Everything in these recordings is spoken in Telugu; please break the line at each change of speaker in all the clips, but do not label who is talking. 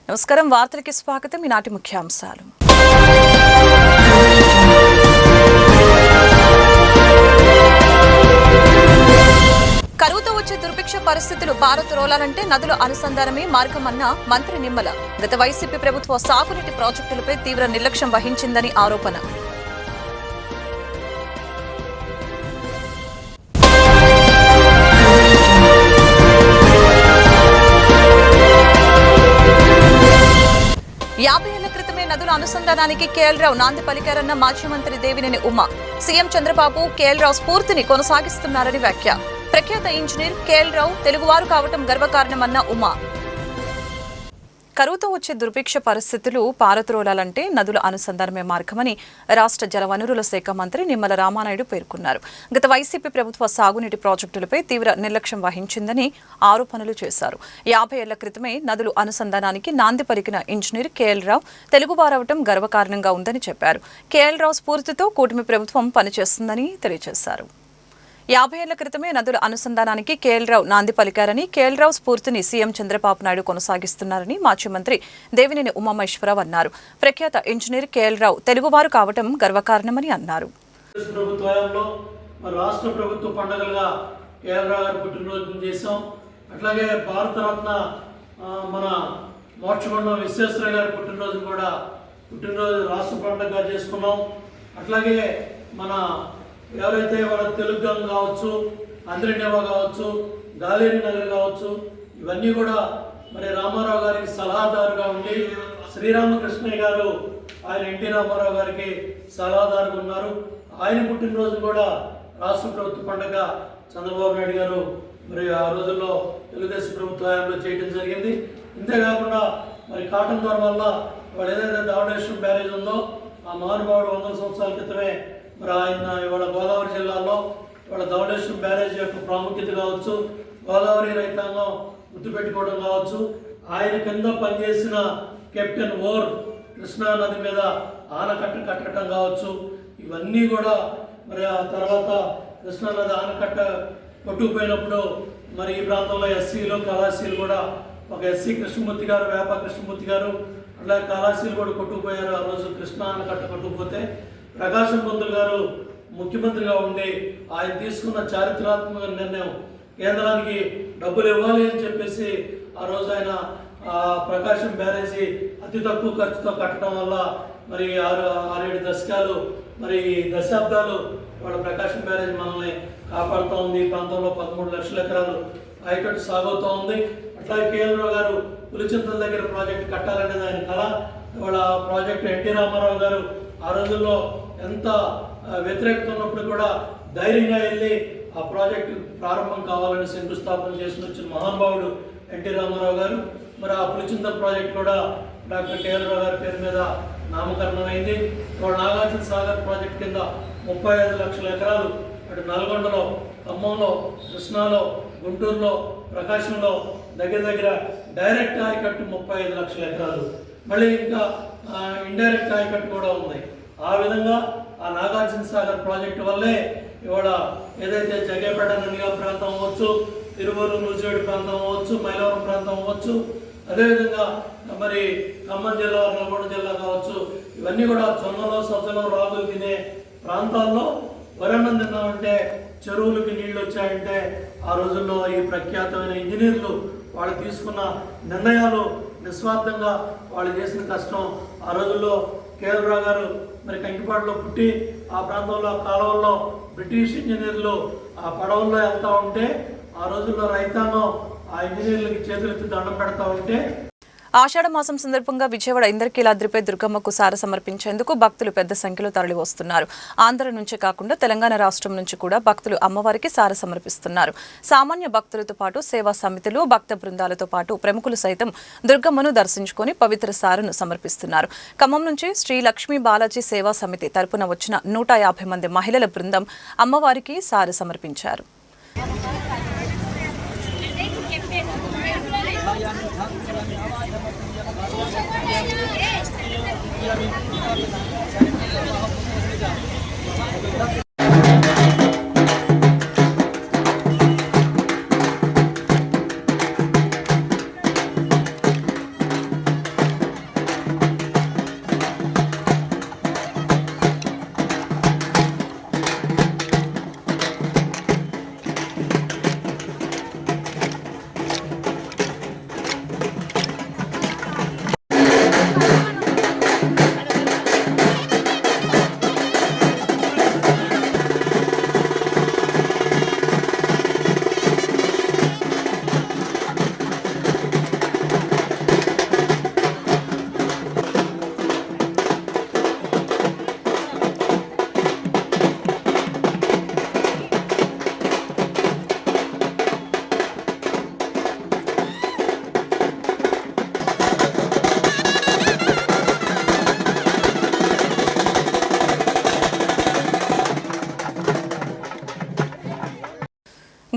నమస్కారం, వార్తలకి స్వాగతం. ఈనాటి ముఖ్యాంశాలు. కరువుతో వచ్చే దుర్భిక్ష పరిస్థితులు పారద్రోలాలంటే నదుల అనుసంధానమే మార్గమన్న మంత్రి నిమ్మల. గత వైసీపీ ప్రభుత్వ సాగునీటి ప్రాజెక్టులపై తీవ్ర నిర్లక్ష్యం వహించిందని ఆరోపణ. నదుల అనుసంధానానికి కేఎల్ రావు నాంది పలికారన్న మాజీ మంత్రి దేవినేని ఉమ. సీఎం చంద్రబాబు కేఎల్ రావు స్ఫూర్తిని కొనసాగిస్తున్నారని వ్యాఖ్య. ప్రఖ్యాత ఇంజనీర్ కేఎల్ రావు తెలుగువారు కావటం గర్వకారణమన్న ఉమ. కరువుతో వచ్చే దుర్భిక్ష పరిస్థితులు పారద్రోలాలంటే నదుల అనుసంధానమే మార్గమని రాష్ట్ర జలవనరుల శాఖ మంత్రి నిమ్మల రామానాయుడు పేర్కొన్నారు. గత వైసీపీ ప్రభుత్వ సాగునీటి ప్రాజెక్టులపై తీవ్ర నిర్లక్ష్యం వహించిందని ఆరోపణలు చేశారు. 50 ఏళ్ల క్రితమే నదుల అనుసంధానానికి నాంది పలికిన ఇంజనీర్ కేఎల్ రావు తెలుగువారవటం గర్వకారణంగా ఉందని చెప్పారు. కేఎల్ రావు స్ఫూర్తితో కూటమి ప్రభుత్వం పనిచేస్తుందని తెలియజేశారు. 50 ఏళ్ల క్రితమే నదుల అనుసంధానానికి కేఎల్ రావు నాంది పలికారని, కేఎల్ రావు స్ఫూర్తిని సీఎం చంద్రబాబు నాయుడు కొనసాగిస్తున్నారని మాజీ మంత్రి దేవినేని ఉమామహేశ్వరరావు అన్నారు. ప్రఖ్యాత ఇంజనీర్ కేఎల్ రావు తెలుగువారు కావటం గర్వకారణమని అన్నారు.
రాష్ట్ర ప్రభుత్వ పండుగలుగా కేఎల్ రావు గారి పుట్టినరోజు చేశాం. అట్లాగే భారతరత్న మన మోక్షగుండం విశ్వేశ్వర గారి పుట్టినరోజు రాష్ట్ర పండుగగా చేసుకున్నాం. అట్లాగే మన ఎవరైతే వాళ్ళ తెలుగు గంగ కావచ్చు, అంద్రనేవా కావచ్చు, గాలేరి నగర్ కావచ్చు, ఇవన్నీ కూడా మరి రామారావు గారికి సలహాదారుగా ఉండి శ్రీరామకృష్ణయ్య గారు ఆయన ఎన్టీ రామారావు గారికి సలహాదారుగా ఉన్నారు. ఆయన పుట్టినరోజు కూడా రాష్ట్ర ప్రభుత్వ పండుగ చంద్రబాబు నాయుడు గారు మరి ఆ రోజుల్లో తెలుగుదేశం ప్రభుత్వ హయాంలో చేయడం జరిగింది. ఇంతేకాకుండా మరి కాటన్ ద్వారా వల్ల వాళ్ళు ఏదైతే దావడేశ్వరం బ్యారేజ్ ఉందో ఆ మహానుభావుడు 100 సంవత్సరాల క్రితమే మరి ఆయన ఇవాళ గోదావరి జిల్లాలో ఇవాళ ధవళేశ్వరం బ్యారేజ్ యొక్క ప్రాముఖ్యత కావచ్చు, గోదావరి రైతాంగం గుర్తుపెట్టుకోవడం కావచ్చు, ఆయన కింద పనిచేసిన కెప్టెన్ ఓర్ కృష్ణా నది మీద ఆనకట్ట కట్టడం కావచ్చు, ఇవన్నీ కూడా మరి ఆ తర్వాత కృష్ణా నది ఆనకట్ట కొట్టుకుపోయినప్పుడు మరి ఈ ప్రాంతంలో ఎస్సీలు కళాశీలు కూడా ఒక ఎస్సీ కృష్ణమూర్తి గారు, వేప కృష్ణమూర్తి గారు, అలాగే కళాశీలు కూడా కొట్టుకుపోయారు. ఆ రోజు కృష్ణా ఆనకట్ట కొట్టుకుపోతే ప్రకాశం పంతులు గారు ముఖ్యమంత్రిగా ఉండి ఆయన తీసుకున్న చారిత్రాత్మక నిర్ణయం కేంద్రానికి డబ్బులు ఇవ్వాలి అని చెప్పేసి ఆ రోజు ఆయన ప్రకాశం బ్యారేజీ అతి తక్కువ ఖర్చుతో కట్టడం వల్ల మరి 6-7 దశకాలు మరి దశాబ్దాలు వాళ్ళ ప్రకాశం బ్యారేజ్ మనల్ని కాపాడుతూ ఉంది. ఈ ప్రాంతంలో 13 లక్షల ఎకరాలు ఆయకట్టు సాగుతూ ఉంది. అట్లాగే కేఎల్ రావు గారు పులిచింతల దగ్గర ప్రాజెక్టు కట్టాలనేది ఆయన కళ. వాళ్ళ ప్రాజెక్టు ఎన్టీ రామారావు గారు ఆ రోజుల్లో ఎంత వ్యతిరేకత ఉన్నప్పుడు కూడా ధైర్యంగా వెళ్ళి ఆ ప్రాజెక్టు ప్రారంభం కావాలని శంకుస్థాపన చేసిన వచ్చిన మహానుభావుడు ఎన్టీ రామారావు గారు. మరి ఆ పులిచింతల ప్రాజెక్టు కూడా డాక్టర్ కేఎల్ రావు గారి పేరు మీద నామకరణం అయింది. ఇవాళ నాగార్జున సాగర్ ప్రాజెక్టు కింద 35 లక్షల ఎకరాలు అటు నల్గొండలో, ఖమ్మంలో, కృష్ణాలో, గుంటూరులో, ప్రకాశంలో దగ్గర డైరెక్ట్ ఆయకట్టు 35 లక్షల ఎకరాలు, మళ్ళీ ఇంకా ఇండైరెక్ట్ ఆయకట్టు కూడా ఉన్నాయి. ఆ విధంగా ఆ నాగార్జున సాగర్ ప్రాజెక్టు వల్లే ఇవాళ ఏదైతే జగేపేట నందిగా ప్రాంతం అవ్వచ్చు, తిరువూరు నూజివేడు ప్రాంతం అవ్వచ్చు, మైలవరం ప్రాంతం అవ్వచ్చు, అదేవిధంగా మరి ఖమ్మం జిల్లా, నల్గొండ జిల్లా కావచ్చు, ఇవన్నీ కూడా జొన్నలో, సజ్జలో, రాగులు తినే ప్రాంతాల్లో వరన్నం తిన్నామంటే చెరువులకి నీళ్ళు వచ్చాయంటే ఆ రోజుల్లో ఈ ప్రఖ్యాతమైన ఇంజనీర్లు వాళ్ళు తీసుకున్న నిర్ణయాలు నిస్వార్థంగా వాళ్ళు చేసిన కష్టం. ఆ రోజుల్లో కేఎల్ రావు గారు మరి కంకిపాడులో పుట్టి ఆ ప్రాంతంలో కాలువల్లో బ్రిటిష్ ఇంజనీర్లు ఆ పడవల్లో వెళ్తూ ఉంటే ఆ రోజుల్లో రైతాంగం ఆ ఇంజనీర్లకి చేతులెత్తి దండం పెడతా ఉంటే
ఆషాఢ మాసం సందర్భంగా విజయవాడ ఇంద్రకీలాద్రిపై దుర్గమ్మకు సార సమర్పించేందుకు భక్తులు పెద్ద సంఖ్యలో తరలి వస్తున్నారు. ఆంధ్ర నుంచే కాకుండా తెలంగాణ రాష్ట్రం నుంచి కూడా భక్తులు అమ్మవారికి సార సమర్పిస్తున్నారు. సామాన్య భక్తులతో పాటు సేవా సమితులు, భక్త బృందాలతో పాటు ప్రముఖులు సైతం దుర్గమ్మను దర్శించుకొని పవిత్ర సారను సమర్పిస్తున్నారు. ఖమ్మం నుంచి శ్రీ లక్ష్మీ బాలాజీ సేవా సమితి తరపున వచ్చిన 150 మంది మహిళల బృందం అమ్మవారికి సార సమర్పించారు.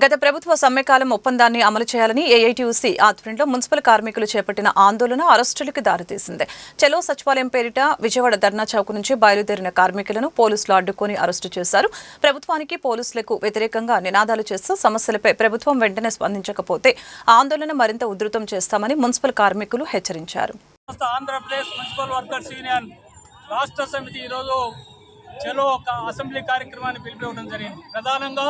గత ప్రభుత్వ సమ్మెకాలం ఒప్పందాన్ని అమలు చేయాలని ఏఐటీయూసీ ఆధ్వర్యంలో మున్సిపల్ కార్మికులు చేపట్టిన ఆందోళన అరెస్టులకు దారితీసింది. చలో సచివాలయం పేరిట విజయవాడ ధర్నా చౌక్ నుంచి బయలుదేరిన కార్మికులను పోలీసులు అడ్డుకొని అరెస్టు చేశారు. ప్రభుత్వానికి పోలీసులకు వ్యతిరేకంగా నినాదాలు చేస్తూ సమస్యలపై ప్రభుత్వం వెంటనే స్పందించకపోతే ఆందోళన మరింత ఉధృతం చేస్తామని మున్సిపల్ కార్మికులు హెచ్చరించారు.
ఆంధ్రప్రదేశ్ మున్సిపల్ వర్కర్స్ యూనియన్ రాష్ట్ర సమితి ఈరోజు చలో అసెంబ్లీ కార్యక్రమాన్ని పిలిపివ్వడం జరిగింది. ప్రధానంగా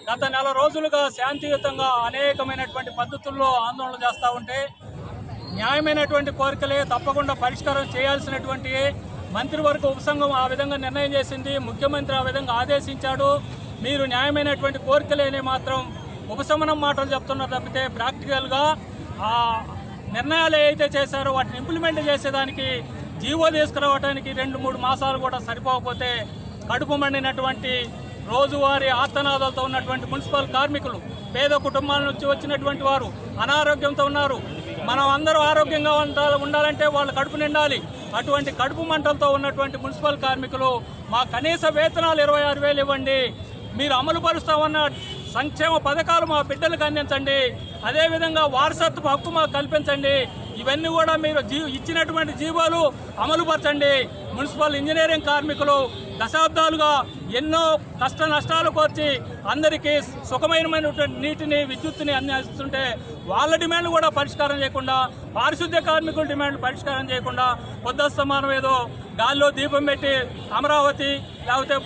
గత నెల రోజులుగా శాంతియుతంగా అనేకమైనటువంటి పద్ధతుల్లో ఆందోళన చేస్తూ ఉంటే న్యాయమైనటువంటి కోరికలే తప్పకుండా పరిష్కారం చేయాల్సినటువంటి మంత్రివర్గ ఉపసంఘం ఆ విధంగా నిర్ణయం చేసింది. ముఖ్యమంత్రి ఆ విధంగా ఆదేశించాడు. మీరు న్యాయమైనటువంటి కోరికలేనే మాత్రం ఉపశమనం మాటలు చెప్తున్నారు తప్పితే ప్రాక్టికల్గా ఆ నిర్ణయాలు ఏవైతే చేశారో వాటిని ఇంప్లిమెంట్ చేసేదానికి జీవో తీసుకురావడానికి 2-3 మాసాలు కూడా సరిపోకపోతే కడుపు మండినటువంటి రోజువారీ ఆర్తనాదాలతో ఉన్నటువంటి మున్సిపల్ కార్మికులు, పేద కుటుంబాల నుంచి వచ్చినటువంటి వారు అనారోగ్యంతో ఉన్నారు. మనం అందరూ ఆరోగ్యంగా ఉండాలంటే వాళ్ళ కడుపు నిండాలి. అటువంటి కడుపు మంటలతో ఉన్నటువంటి మున్సిపల్ కార్మికులు మా కనీస వేతనాలు 26,000 ఇవ్వండి, మీరు అమలు పరుస్తామన్న సంక్షేమ పథకాలు మా బిడ్డలకు అందించండి, అదేవిధంగా వారసత్వ హక్కు మాకు కల్పించండి, ఇవన్నీ కూడా మీరు ఇచ్చినటువంటి జీవోలు అమలుపరచండి. మున్సిపల్ ఇంజనీరింగ్ కార్మికులు దశాబ్దాలుగా ఎన్నో కష్ట నష్టాలు కోర్చి అందరికీ సుఖమైనటువంటి నీటిని, విద్యుత్తుని అందిస్తుంటే వాళ్ళ డిమాండ్లు కూడా పరిష్కారం చేయకుండా, పారిశుద్ధ్య కార్మికుల డిమాండ్లు పరిష్కారం చేయకుండా పొద్దుస్తమానం ఏదో గాల్లో దీపం పెట్టి అమరావతి లేకపోతే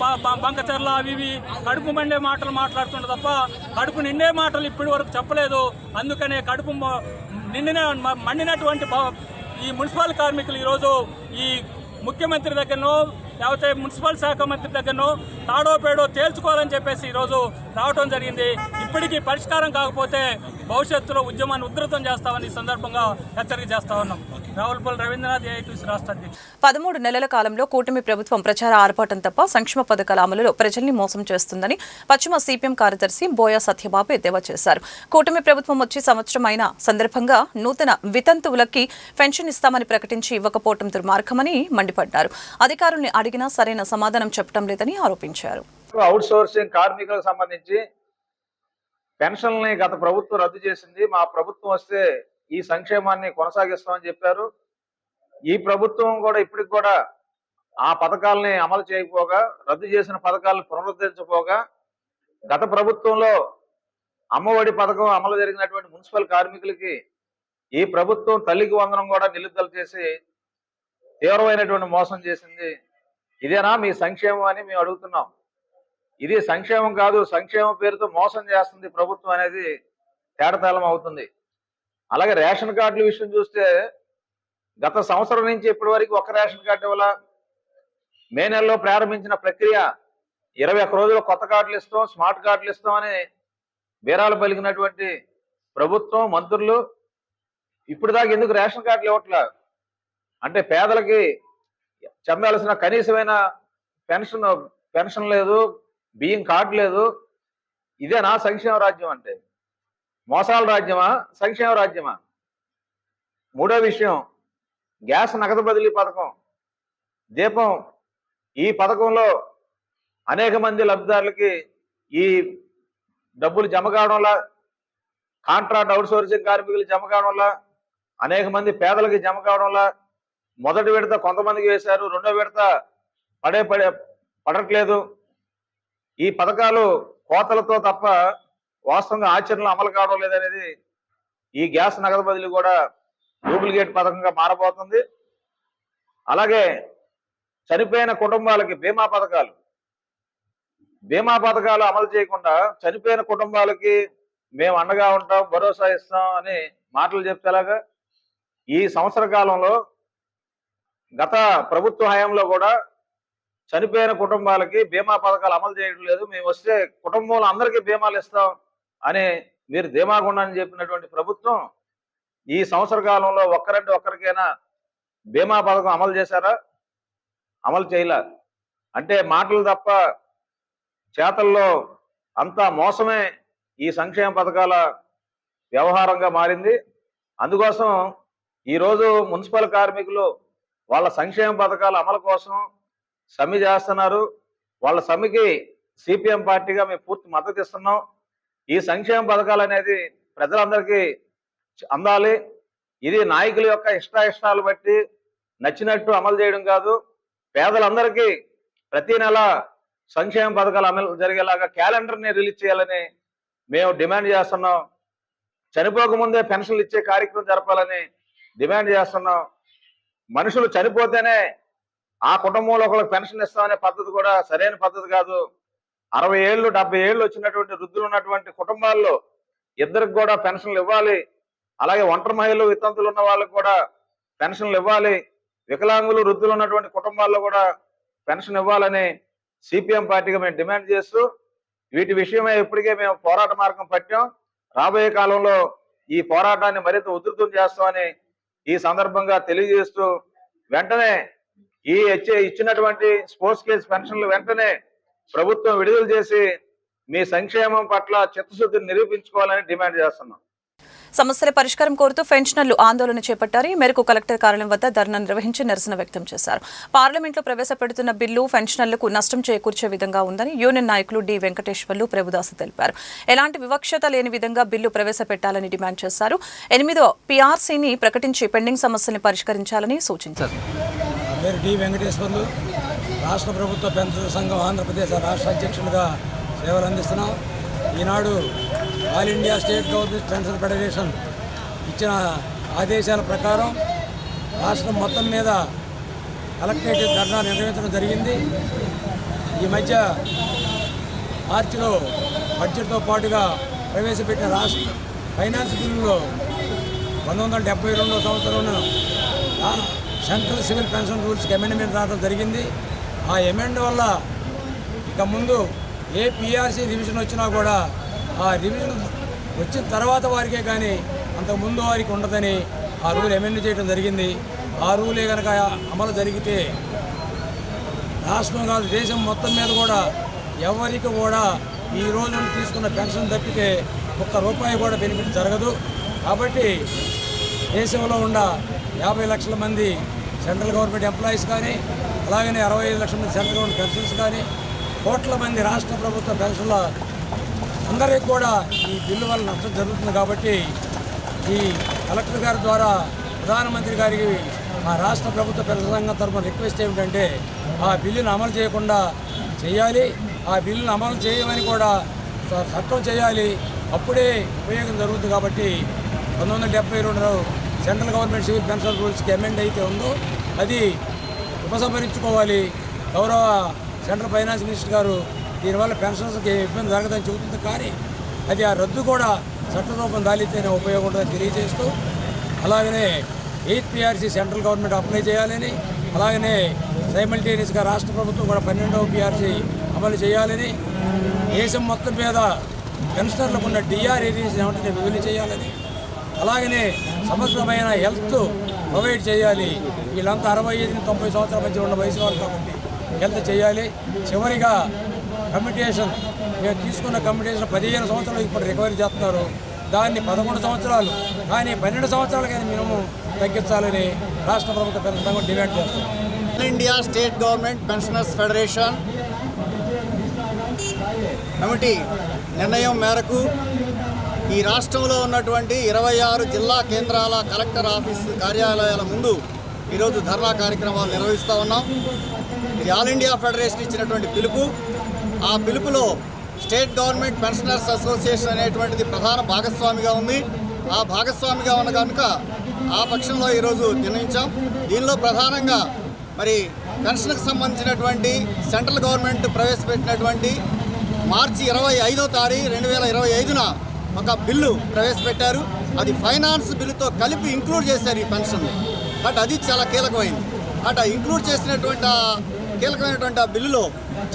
బంకచర్ల అవి కడుపు మండే మాటలు మాట్లాడుతుండే తప్ప కడుపు నిండే మాటలు ఇప్పటి వరకు చెప్పలేదు. అందుకనే కడుపు మండినటువంటి ఈ మున్సిపల్ కార్మికులు ఈరోజు ఈ ముఖ్యమంత్రి దగ్గరనో లేకపోతే మున్సిపల్ శాఖ మంత్రి దగ్గరనో తాడో పేడో తేల్చుకోవాలని చెప్పేసి ఈరోజు రావడం జరిగింది. ఇప్పటికీ పరిష్కారం కాకపోతే భవిష్యత్తులో ఉద్యమాన్ని ఉధృతం చేస్తామని ఈ సందర్భంగా హెచ్చరిక చేస్తా ఉన్నాం. రావులపల్లి రవీంద్రనాథ్, ఏఐటీయూసీ రాష్ట్ర అధ్యక్షుడు.
13 నెలల కాలంలో కూటమి ప్రభుత్వం ప్రచార ఆర్భాటం తప్ప సంక్షేమ పథకాల అమలులో ప్రజల్ని మోసం చేస్తుందని పశ్చిమ సిపిఎం కార్యదర్శి బోయ సత్యబాబు ఎద్దేవా చేశారు. కూటమి ప్రభుత్వం వచ్చి సంవత్సరం అయిన సందర్భంగా నూతన వితంతువులకి పెన్షన్ ఇస్తామని ప్రకటించి ఇవ్వకపోవడం దుర్మార్గమని మండిపడ్డారు. అధికారుల్ని అడిగినా సరైన సమాధానం చెప్పడం లేదని ఆరోపించారు.
అవుట్ సోర్సింగ్ కార్మికులకు సంబంధించి పెన్షన్లని గత ప్రభుత్వం రద్దు చేసింది. మా ప్రభుత్వం వస్తే ఈ సంక్షేమాన్ని కొనసాగిస్తామని చెప్పారు. ఈ ప్రభుత్వం కూడా ఇప్పటికి కూడా ఆ పథకాలని అమలు చేయకపోగా, రద్దు చేసిన పథకాలను పునరుద్ధరించకపోగా, గత ప్రభుత్వంలో అమ్మఒడి పథకం అమలు జరిగినటువంటి మున్సిపల్ కార్మికులకి ఈ ప్రభుత్వం తల్లికి వందనం కూడా నిలుపుదల చేసి తీవ్రమైనటువంటి మోసం చేసింది. ఇదేనా మీ సంక్షేమం అని మేము అడుగుతున్నాం. ఇది సంక్షేమం కాదు, సంక్షేమం పేరుతో మోసం చేస్తుంది ప్రభుత్వం అనేది తేటతెల్లం అవుతుంది. అలాగే రేషన్ కార్డుల విషయం చూస్తే గత సంవత్సరం నుంచి ఇప్పటి వరకు ఒక్క రేషన్ కార్డు ఇవ్వాల. మే నెలలో ప్రారంభించిన ప్రక్రియ 21 రోజులు కొత్త కార్డులు ఇస్తాం, స్మార్ట్ కార్డులు ఇస్తామని బీరాలు పలికినటువంటి ప్రభుత్వం, మంత్రులు ఇప్పుడు దాకా ఎందుకు రేషన్ కార్డులు ఇవ్వట్లా? అంటే పేదలకి చెందాల్సిన కనీసమైన పెన్షన్ లేదు, బియ్యం కార్డు లేదు. ఇదేనా సంక్షేమ రాజ్యం అంటే? మోసాల రాజ్యమా, సంక్షేమ రాజ్యమా? మూడో విషయం, గ్యాస్ నగదు బదిలీ పథకం, దీపం. ఈ పథకంలో అనేక మంది లబ్ధిదారులకి ఈ డబ్బులు జమ కావడంలా, కాంట్రాక్ట్ అవుట్ సోర్సింగ్ కార్మికులు జమ కావడంలా, అనేక మంది పేదలకి జమ కావడంలా. మొదటి విడత కొంతమందికి వేశారు, రెండో విడత పడట్లేదు. ఈ పథకాలు కోతలతో తప్ప వాస్తవంగా ఆచరణలో అమలు కావడం లేదనేది ఈ గ్యాస్ నగదు బదిలీ కూడా డూప్లికేట్ పథకంగా మారబోతుంది. అలాగే చనిపోయిన కుటుంబాలకి బీమా పథకాలు అమలు చేయకుండా చనిపోయిన కుటుంబాలకి మేము అండగా ఉంటాం, భరోసా ఇస్తాం అని మాటలు చెప్తేలాగా ఈ సంవత్సర కాలంలో గత ప్రభుత్వ హయాంలో కూడా చనిపోయిన కుటుంబాలకి బీమా పథకాలు అమలు చేయడం లేదు. మేము వస్తే కుటుంబంలో అందరికీ బీమాలు ఇస్తాం అని మీరు ధీమాగుండా అని చెప్పినటువంటి ప్రభుత్వం ఈ సంవత్సర కాలంలో ఒక్కరికైనా బీమా పథకం అమలు చేశారా? అమలు చేయలే. అంటే మాటలు తప్ప చేతల్లో అంతా మోసమే ఈ సంక్షేమ పథకాల వ్యవహారంగా మారింది. అందుకోసం ఈరోజు మున్సిపల్ కార్మికులు వాళ్ళ సంక్షేమ పథకాల అమలు కోసం సమ్మె చేస్తున్నారు. వాళ్ళ సమ్మెకి సిపిఎం పార్టీగా మేము పూర్తి మద్దతు ఇస్తున్నాం. ఈ సంక్షేమ పథకాలు అనేది ప్రజలందరికీ అందాలి. ఇది నాయకుల యొక్క ఇష్టాలు బట్టి నచ్చినట్టు అమలు చేయడం కాదు. పేదలందరికీ ప్రతి నెల సంక్షేమ పథకాలు అమలు జరిగేలాగా క్యాలెండర్ని రిలీజ్ చేయాలని మేము డిమాండ్ చేస్తున్నాం. చనిపోకముందే పెన్షన్లు ఇచ్చే కార్యక్రమం జరపాలని డిమాండ్ చేస్తున్నాం. మనుషులు చనిపోతేనే ఆ కుటుంబంలో ఒకరికి పెన్షన్ ఇస్తామనే పద్ధతి కూడా సరైన పద్ధతి కాదు. 60 ఏళ్ళు 70 ఏళ్ళు వచ్చినటువంటి వృద్ధులు ఉన్నటువంటి కుటుంబాల్లో ఇద్దరికి కూడా పెన్షన్లు ఇవ్వాలి. అలాగే ఒంటరి మహిళలు వితంతులు ఉన్న వాళ్ళకి కూడా పెన్షన్లు ఇవ్వాలి. వికలాంగులు వృద్ధులు ఉన్నటువంటి కుటుంబాల్లో కూడా పెన్షన్ ఇవ్వాలని సిపిఎం పార్టీగా మేము డిమాండ్ చేస్తూ వీటి విషయమై ఇప్పటికే మేము పోరాట మార్గం పట్టాం. రాబోయే కాలంలో ఈ పోరాటాన్ని మరింత ఉధృతం చేస్తామని ఈ సందర్భంగా తెలియజేస్తూ వెంటనే ఈ ఇచ్చినటువంటి స్పోర్ట్స్ కేసు పెన్షన్లు వెంటనే ప్రభుత్వం విడుదల చేసి మీ సంక్షేమం పట్ల చిత్తశుద్ధిని నిరూపించుకోవాలని డిమాండ్ చేస్తున్నాం.
సమస్యల పరిష్కారం కోరుతూ పెన్షనర్లు ఆందోళన చేపట్టారు. ఈ మేరకు కలెక్టర్ కార్యాలయం వద్ద ధర్నా నిర్వహించి నిరసన వ్యక్తం చేశారు. పార్లమెంట్లో ప్రవేశపెడుతున్న బిల్లు పెన్షనర్లకు నష్టం చేకూర్చే విధంగా ఉందని యూనియన్ నాయకులు డి వెంకటేశ్వర్లు, ప్రభుదాసు తెలిపారు. ఎలాంటి వివక్షత లేని విధంగా బిల్లు ప్రవేశపెట్టాలని డిమాండ్ చేశారు. 8వ పీఆర్సీని ప్రకటించి పెండింగ్ సమస్యల్ని పరిష్కరించాలని సూచించారు.
డి వెంకటేశ్వర్లు, రాష్ట్ర ప్రభుత్వ పెన్షన్ సంఘం ఆంధ్రప్రదేశ్ రాష్ట్ర అధ్యక్షులుగా సేవలు అందిస్తున్నాం. ఈనాడు all India state government pension federation ఇచ్చిన ఆదేశాల ప్రకారం రాష్ట్రం మొత్తం మీద కలెక్టరేట్ ధర్నా నిర్వహించడం జరిగింది. ఈ మధ్య మార్చిలో బడ్జెట్తో పాటుగా ప్రవేశపెట్టిన రాష్ట్ర ఫైనాన్స్ బిల్లులో 1972 సంవత్సరంలో సెంట్రల్ సివిల్ పెన్షన్ రూల్స్కి అమెండ్మెంట్ రావడం జరిగింది. ఆ అమెండ్ వల్ల ఇక ముందు ఏ పీఆర్సీ రివిజన్ వచ్చినా కూడా ఆ రివిజన్ వచ్చిన తర్వాత వారికే కానీ అంతకుముందు వారికి ఉండదని ఆ రూల్ అమెండ్ చేయడం జరిగింది. ఆ రూలే కనుక అమలు జరిగితే రాష్ట్రం కాదు దేశం మొత్తం మీద కూడా ఎవరికి కూడా ఈ రోజు నుండి తీసుకున్న పెన్షన్ తప్పితే ₹1 కూడా బెనిఫిట్ జరగదు. కాబట్టి దేశంలో ఉన్న 50 లక్షల మంది సెంట్రల్ గవర్నమెంట్ ఎంప్లాయీస్ కానీ అలాగనే 65 లక్షల మంది సెంట్రల్ గవర్నమెంట్ పెన్షన్స్ కానీ కోట్ల మంది రాష్ట్ర ప్రభుత్వ పెన్షన్ల అందరికీ కూడా ఈ బిల్లు వల్ల నష్టం జరుగుతుంది. కాబట్టి ఈ కలెక్టర్ గారి ద్వారా ప్రధానమంత్రి గారికి మా రాష్ట్ర ప్రభుత్వ పెన్షన్ సంఘం తరఫున రిక్వెస్ట్ ఏమిటంటే ఆ బిల్లును అమలు చేయకుండా చేయాలి. ఆ బిల్లును అమలు చేయమని కూడా చట్టం చేయాలి. అప్పుడే ఉపయోగం జరుగుతుంది. కాబట్టి 1972 సెంట్రల్ గవర్నమెంట్ సివిల్ పెన్షన్ రూల్స్కి అమెండ్ అయితే ఉందో అది ఉపసంహరించుకోవాలి. గౌరవ సెంట్రల్ ఫైనాన్స్ మినిస్టర్ గారు దీనివల్ల పెన్షన్స్కి ఇబ్బంది జరగదని చెబుతుంది. కానీ అది ఆ రద్దు కూడా చట్టరూపం దాలితేనే ఉపయోగం ఉంటుందని తెలియజేస్తూ అలాగనే 8th PRC central government apply చేయాలని అలాగనే సైమల్టేనియస్గా రాష్ట్ర ప్రభుత్వం కూడా 12వ పీఆర్సీ అమలు చేయాలని దేశం మొత్తం మీద పెన్షనర్లకు ఉన్న డిఆర్ ఏరియాస్ వెంటనే విడుదల చేయాలని అలాగనే సమగ్రమైన హెల్త్ ప్రొవైడ్ చేయాలి. వీళ్ళంతా 65 నుంచి 90 సంవత్సరాల మధ్య ఉన్న వయసు వాళ్ళు కాబట్టి హెల్త్ చేయాలి. చివరిగా కమ్యూటేషన్ మేము తీసుకున్న కమ్యూటేషన్ 15 సంవత్సరాలు ఇప్పుడు రికవరీ చేస్తున్నారు. దాన్ని 11 సంవత్సరాలు కానీ 12 సంవత్సరాలు కానీ మినిమం తగ్గించాలని రాష్ట్ర ప్రభుత్వ పెన్షన్ సంఘం డిమాండ్ చేస్తాం.
All India state government pensioners federation committee నిర్ణయం మేరకు ఈ రాష్ట్రంలో ఉన్నటువంటి 26 జిల్లా కేంద్రాల కలెక్టర్ ఆఫీస్ కార్యాలయాల ముందు ఈరోజు ధర్నా కార్యక్రమాలు నిర్వహిస్తూ ఉన్నాం. ఇది ఆల్ ఇండియా ఫెడరేషన్ ఇచ్చినటువంటి పిలుపు. ఆ పిలుపులో స్టేట్ గవర్నమెంట్ పెన్షనర్స్ అసోసియేషన్ అనేటువంటిది ప్రధాన భాగస్వామిగా ఉంది. ఆ భాగస్వామిగా ఉన్న కనుక ఆ పక్షంలో ఈరోజు నిర్ణయించాం. దీనిలో ప్రధానంగా మరి పెన్షన్కి సంబంధించినటువంటి సెంట్రల్ గవర్నమెంట్ ప్రవేశపెట్టినటువంటి మార్చి 25వ తారీఖు 2025న ఒక బిల్లు ప్రవేశపెట్టారు. అది ఫైనాన్స్ బిల్లుతో కలిపి ఇంక్లూడ్ చేశారు ఈ పెన్షన్. బట్ అది చాలా కీలకమైంది. బట్ ఇంక్లూడ్ చేసినటువంటి కీలకమైనటువంటి ఆ బిల్లులో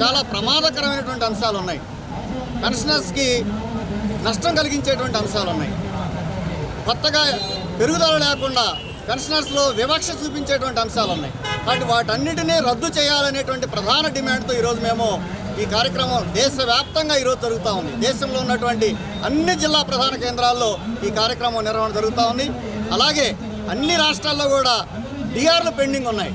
చాలా ప్రమాదకరమైనటువంటి అంశాలు ఉన్నాయి. పెన్షనర్స్కి నష్టం కలిగించేటువంటి అంశాలు ఉన్నాయి. కొత్తగా పెరుగుదల లేకుండా పెన్షనర్స్లో వివక్ష చూపించేటువంటి అంశాలు ఉన్నాయి. కాబట్టి వాటన్నిటినీ రద్దు చేయాలనేటువంటి ప్రధాన డిమాండ్తో ఈరోజు మేము ఈ కార్యక్రమం దేశవ్యాప్తంగా ఈరోజు జరుగుతూ ఉంది. దేశంలో ఉన్నటువంటి అన్ని జిల్లా ప్రధాన కేంద్రాల్లో ఈ కార్యక్రమం నిర్వహణ జరుగుతూ ఉంది. అలాగే అన్ని రాష్ట్రాల్లో కూడా డిఆర్లు పెండింగ్ ఉన్నాయి.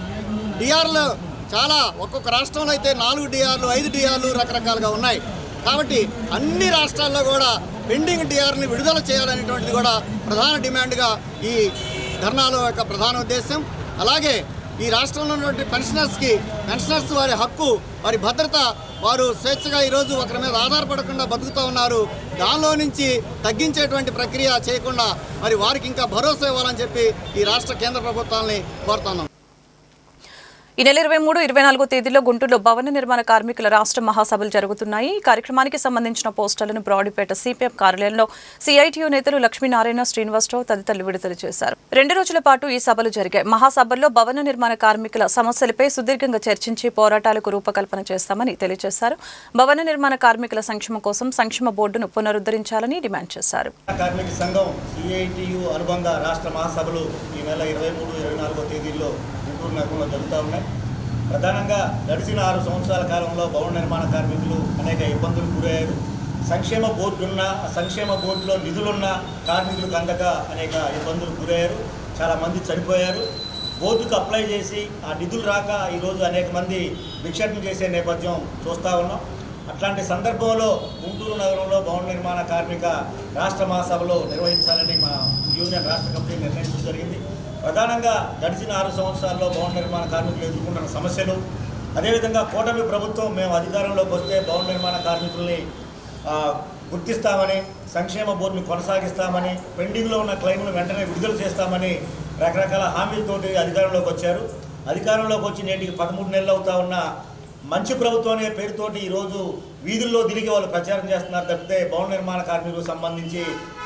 డిఆర్లు చాలా ఒక్కొక్క రాష్ట్రంలో అయితే 4 డిఆర్లు 5 డిఆర్లు రకరకాలుగా ఉన్నాయి. కాబట్టి అన్ని రాష్ట్రాల్లో కూడా పెండింగ్ డిఆర్ని విడుదల చేయాలనేటువంటిది కూడా ప్రధాన డిమాండ్గా ఈ ధర్నాలో యొక్క ప్రధాన ఉద్దేశం. అలాగే ఈ రాష్ట్రంలో ఉన్నటువంటి పెన్షనర్స్ వారి హక్కు, వారి భద్రత, వారు స్వేచ్ఛగా ఈరోజు ఒకరి మీద ఆధారపడకుండా బతుకుతూ ఉన్నారు. దానిలో నుంచి తగ్గించేటువంటి ప్రక్రియ చేయకుండా మరి వారికి ఇంకా భరోసా ఇవ్వాలని చెప్పి ఈ రాష్ట్ర కేంద్ర ప్రభుత్వాలని కోరుతున్నాం.
ఈ నెల 23-24 తేదీల్లో గుంటూరులో భవన నిర్మాణ కార్మికుల రాష్ట్ర మహాసభలు జరుగుతున్నాయి. ఈ కార్యక్రమానికి సంబంధించిన పోస్టర్లను బ్రాడీపేట సిపిఎం కార్యాలయంలో సిఐటియు నేతలు లక్ష్మీనారాయణ, శ్రీనివాసరావు తదితరులు విడుదల చేశారు. 2 రోజుల పాటు ఈ సభలు జరిగాయి. మహాసభల్లో భవన నిర్మాణ కార్మికుల సమస్యలపై సుదీర్ఘంగా చర్చించి పోరాటాలకు రూపకల్పన చేస్తామని తెలియజేశారు. భవన నిర్మాణ కార్మికుల సంక్షేమం కోసం సంక్షేమ బోర్డును పునరుద్ధరించాలని డిమాండ్ చేశారు.
కార్మిక సంఘం సిఐటియు అనుబంధ రాష్ట్ర మహాసభలు ఈ నెల 23-24 తేదీల్లో గుంటూరు నగరంలో జరుగుతూ ఉన్నాయి. ప్రధానంగా గడిచిన 6 సంవత్సరాల కాలంలో భవన నిర్మాణ కార్మికులు అనేక ఇబ్బందులు గురయ్యారు. సంక్షేమ బోర్డు ఉన్న, సంక్షేమ బోర్డులో నిధులున్న కార్మికులకు అందక అనేక ఇబ్బందులు గురయ్యారు. చాలామంది చనిపోయారు. బోర్డుకు అప్లై చేసి ఆ నిధులు రాక ఈరోజు అనేక మంది భిక్షాటన చేసే నేపథ్యం చూస్తూ ఉన్నాం. అట్లాంటి సందర్భంలో గుంటూరు నగరంలో భవన నిర్మాణ కార్మిక రాష్ట్ర మహాసభలో నిర్వహించాలని మా యూనియన్ రాష్ట్ర కమిటీ నిర్ణయించడం జరిగింది. ప్రధానంగా గడిచిన 6 సంవత్సరాల్లో భవన నిర్మాణ కార్మికులు ఎదుర్కొంటున్న సమస్యలు, అదేవిధంగా కూటమి ప్రభుత్వం మేము అధికారంలోకి వస్తే భవన నిర్మాణ కార్మికుల్ని గుర్తిస్తామని, సంక్షేమ బోర్డుని కొనసాగిస్తామని, పెండింగ్లో ఉన్న క్లెయిమ్ను వెంటనే విడుదల చేస్తామని రకరకాల హామీలతోటి అధికారంలోకి వచ్చారు. అధికారంలోకి వచ్చి నేటికి 13 నెలలు అవుతా ఉన్న మంచి ప్రభుత్వం అనే పేరుతోటి ఈరోజు వీధుల్లో తిరిగి వాళ్ళు ప్రచారం చేస్తున్నారు తప్పితే భవన నిర్మాణ కార్మికులకు సంబంధించి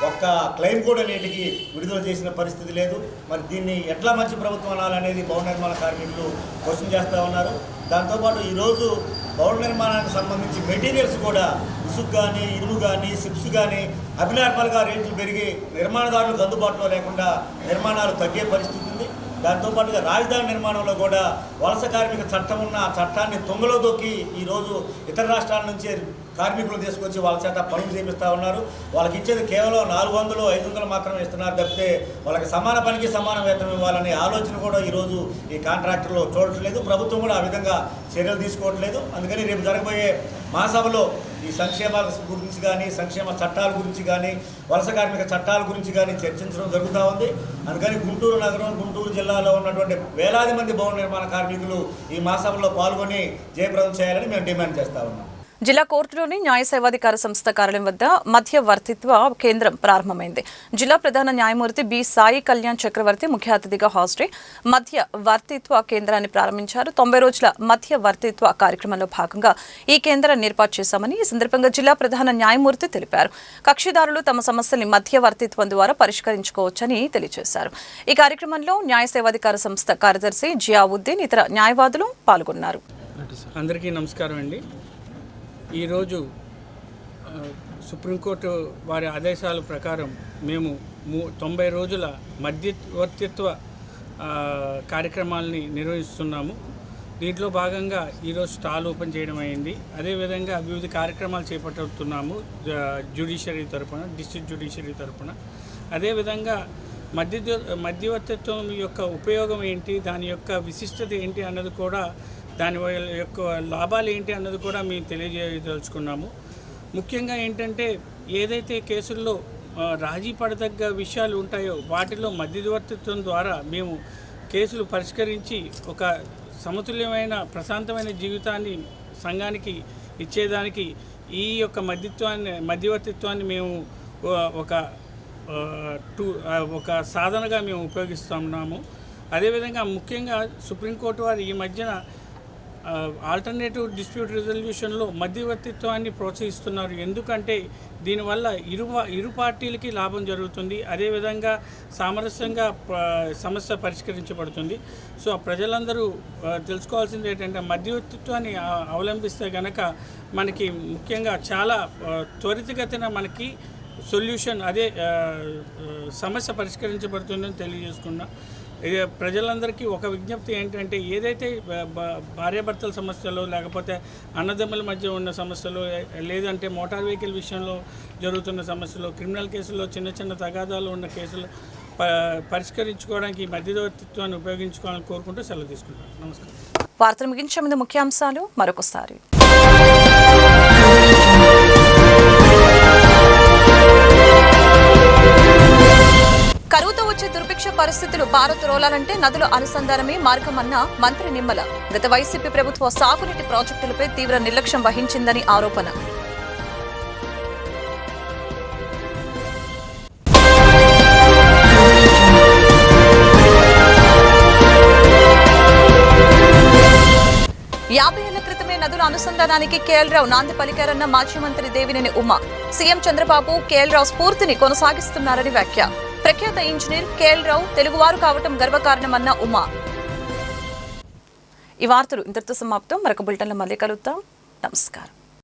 ఒక్క క్లెయిమ్ కూడా నేటికి విడుదల చేసిన పరిస్థితి లేదు. మరి దీన్ని ఎట్లా మంచి ప్రభుత్వం అనాలనేది భవన నిర్మాణ కార్మికులు క్వశ్చన్ చేస్తూ ఉన్నారు. దాంతోపాటు ఈరోజు భవన నిర్మాణానికి సంబంధించి మెటీరియల్స్ కూడా ఇసుక కానీ, ఇనుము కానీ, సిప్స్ కానీ అభినార్మల్గా రేట్లు పెరిగి నిర్మాణదారులకు అందుబాటులో లేకుండా నిర్మాణాలు తగ్గే పరిస్థితి ఉంది. దాంతోపాటుగా రాజధాని నిర్మాణంలో కూడా వలస కార్మిక చట్టం ఉన్న ఆ చట్టాన్ని తొంగలో దొక్కి ఈరోజు ఇతర రాష్ట్రాల నుంచి కార్మికులు తీసుకొచ్చి వాళ్ళ చేత పనులు చేపిస్తూ ఉన్నారు. వాళ్ళకి ఇచ్చేది కేవలం 400-500 మాత్రమే ఇస్తున్నారు తప్పితే వాళ్ళకి సమాన పనికి సమాన వేతనం ఇవ్వాలనే ఆలోచన కూడా ఈరోజు ఈ కాంట్రాక్టర్లు చూడట్లేదు. ప్రభుత్వం కూడా ఆ విధంగా చర్యలు తీసుకోవట్లేదు. అందుకని రేపు జరగబోయే మహాసభలో ఈ సంక్షేమాల గురించి కానీ, సంక్షేమ చట్టాల గురించి కానీ, వలస కార్మిక చట్టాల గురించి కానీ చర్చించడం జరుగుతూ ఉంది. అందుకని గుంటూరు నగరం, గుంటూరు జిల్లాలో ఉన్నటువంటి వేలాది మంది భవన నిర్మాణ కార్మికులు ఈ మహాసభలో పాల్గొని జయప్రదం చేయాలని మేము డిమాండ్ చేస్తూ ఉన్నాం.
జిల్లా కోర్టులోని న్యాయ సేవాధికార సంస్థ కార్యాలయం వద్ద మధ్యవర్తిత్వ కేంద్రం ప్రారంభమైంది. జిల్లా ప్రధాన న్యాయమూర్తి బి సాయి కళ్యాణ్ చక్రవర్తి ముఖ్య అతిథిగా హాజరై మధ్యవర్తిత్వ కేంద్రాన్ని ప్రారంభించారు. 90 రోజుల మధ్యవర్తిత్వ కార్యక్రమంలో భాగంగా ఈ కేంద్రాన్ని ఏర్పాటు చేశామని ఈ సందర్భంగా జిల్లా ప్రధాన న్యాయమూర్తి తెలిపారు. కక్షిదారులు తమ సమస్యల్ని మధ్యవర్తిత్వం ద్వారా పరిష్కరించుకోవచ్చని తెలియజేశారు. ఈ కార్యక్రమంలో న్యాయ సేవాధికార సంస్థ కార్యదర్శి జియావుద్దీన్, ఇతర న్యాయవాదులు పాల్గొన్నారు.
అందరికీ నమస్కారం అండి. ఈరోజు సుప్రీంకోర్టు వారి ఆదేశాల ప్రకారం మేము 90 రోజుల మధ్యవర్తిత్వ కార్యక్రమాలని నిర్వహిస్తున్నాము. దీంట్లో భాగంగా ఈరోజు స్టాల్ ఓపెన్ చేయడం అయింది. అదేవిధంగా వివిధ కార్యక్రమాలు చేపట్టుతున్నాము జ్యుడిషియరీ తరపున, డిస్ట్రిక్ట్ జ్యుడిషియరీ తరపున. అదేవిధంగా మధ్యవర్తిత్వం యొక్క ఉపయోగం ఏంటి, దాని యొక్క విశిష్టత ఏంటి అన్నది కూడా, దాని యొక్క లాభాలు ఏంటి అన్నది కూడా మేము తెలియజేయదలుచుకున్నాము. ముఖ్యంగా ఏంటంటే ఏదైతే కేసుల్లో రాజీ పడదగ్గ విషయాలు ఉంటాయో వాటిలో మధ్యవర్తిత్వం ద్వారా మేము కేసులు పరిష్కరించి ఒక సమతుల్యమైన ప్రశాంతమైన జీవితాన్ని సంఘానికి ఇచ్చేదానికి ఈ యొక్క మధ్యవర్తిత్వాన్ని మేము ఒక సాధనగా మేము ఉపయోగిస్తున్నాము. అదేవిధంగా ముఖ్యంగా సుప్రీంకోర్టు వారు ఈ మధ్యన ఆల్టర్నేటివ్ డిస్ప్యూట్ రిజల్యూషన్లో మధ్యవర్తిత్వాన్ని ప్రోత్సహిస్తున్నారు. ఎందుకంటే దీనివల్ల ఇరు పార్టీలకి లాభం జరుగుతుంది. అదేవిధంగా సామరస్యంగా సమస్య పరిష్కరించబడుతుంది. సో ప్రజలందరూ తెలుసుకోవాల్సింది ఏంటంటే మధ్యవర్తిత్వాన్ని అవలంబిస్తే కనుక మనకి ముఖ్యంగా చాలా త్వరితగతిన మనకి సొల్యూషన్, అదే సమస్య పరిష్కరించబడుతుందని తెలియజేసుకున్నా. ప్రజలందరికీ ఒక విజ్ఞప్తి ఏంటంటే ఏదైతే భార్యాభర్తల సమస్యలు, లేకపోతే అన్నదమ్ముల మధ్య ఉన్న సమస్యలు, లేదంటే మోటార్ వెహికల్ విషయంలో జరుగుతున్న సమస్యలు, క్రిమినల్ కేసుల్లో చిన్న చిన్న తగాదాలు ఉన్న కేసులు పరిష్కరించుకోవడానికి మధ్యవర్తిత్వాన్ని ఉపయోగించుకోవాలని కోరుకుంటూ సెలవు తీసుకుంటాను. నమస్కారం.
వార్తలు ముగించే ముందు ముఖ్యాంశాలు మరొకసారి. కరువుతో వచ్చే దుర్భిక్ష పరిస్థితులు పారద్రోలాలంటే నదుల అనుసంధానమే మార్గమన్న మంత్రి నిమ్మల. గత వైసీపీ ప్రభుత్వ సాగునీటి ప్రాజెక్టులపై తీవ్ర నిర్లక్ష్యం వహించిందని ఆరోపణ. నదుల అనుసంధానానికి కేఎల్ రావు నాంది పలికారన్న మాజీ మంత్రి దేవినేని ఉమా. సీఎం చంద్రబాబు కేఎల్ రావు స్ఫూర్తిని కొనసాగిస్తున్నారని వ్యాఖ్య. ప్రఖ్యాత ఇంజనీర్ కేఎల్ రావు తెలుగువారు కావటం గర్వకారణమన్న ఉమా. ఈ వార్తలు ఇంతటితో సమాప్తం. మరొక బులెటిన్లో మళ్ళీ కలుద్దాం. నమస్కారం.